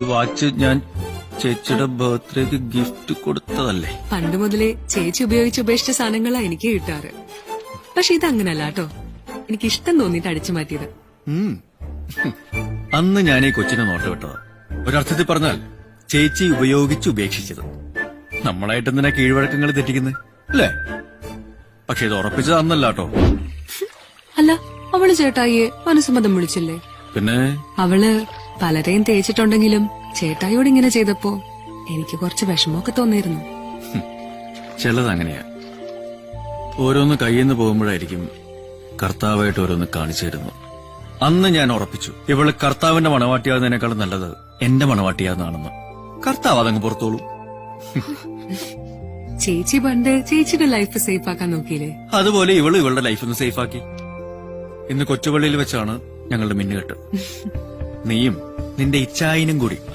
Watch ഞാൻ ചേച്ചിയുടെ ബർത്ത്ഡേക്ക് ഗിഫ്റ്റ് കൊടുത്തതല്ലേ? പണ്ട് മുതലേ ചേച്ചി ഉപയോഗിച്ച് ഉപേക്ഷിച്ച സാധനങ്ങളാ എനിക്ക് കിട്ടാറ്. പക്ഷെ ഇതങ്ങനല്ല കേട്ടോ, എനിക്ക് ഇഷ്ടം തോന്നിട്ട് അടിച്ചു മാറ്റിയത്. അന്ന് ഞാൻ ഈ കൊച്ചിനെ നോട്ട് വിട്ടതാ. ഒരർത്ഥത്തിൽ പറഞ്ഞാൽ ചേച്ചി ഉപയോഗിച്ച് ഉപേക്ഷിച്ചത്. നമ്മളായിട്ട് എന്തിനാ കീഴ്വഴക്കങ്ങൾ തെറ്റിക്കുന്നത് അല്ലേ? പക്ഷെ ഇത് ഉറപ്പിച്ചത് അന്നല്ല കേട്ടോ. അല്ല, അവള് ചേട്ടായിയെ മനസ്സമ്മതം വിളിച്ചില്ലേ? പിന്നെ അവള് പലരെയും തേച്ചിട്ടുണ്ടെങ്കിലും ചേട്ടായിയോട് ഇങ്ങനെ ചെയ്തപ്പോ എനിക്ക് കുറച്ച് വിഷമമൊക്കെ തോന്നിയിരുന്നു. ചിലതങ്ങനെയാ. ഓരോന്ന് കയ്യിന്ന് പോകുമ്പോഴായിരിക്കും കർത്താവായിട്ട് ഓരോന്ന് കാണിച്ചു തരുന്നു. അന്ന് ഞാൻ ഉറപ്പിച്ചു, ഇവള് കർത്താവിന്റെ മണവാട്ടിയാകുന്നതിനേക്കാളും നല്ലത് എന്റെ മണവാട്ടിയാകുന്നതാണെന്ന്. കർത്താവ് അതങ്ങ് പുറത്തോളൂ. ചേച്ചി പണ്ട് ചേച്ചിയുടെ ലൈഫ് സേഫ് ആക്കാൻ നോക്കിയില്ലേ? അതുപോലെ ഇവള് ഇവളുടെ ലൈഫ് ഒന്ന് സേഫാക്കി. ഇന്ന് കൊച്ചുപള്ളിയിൽ വെച്ചാണ് ഞങ്ങളുടെ മിന്നുകെട്ട്. നീയും നിന്റെ ഇച്ഛായിനും കൂടി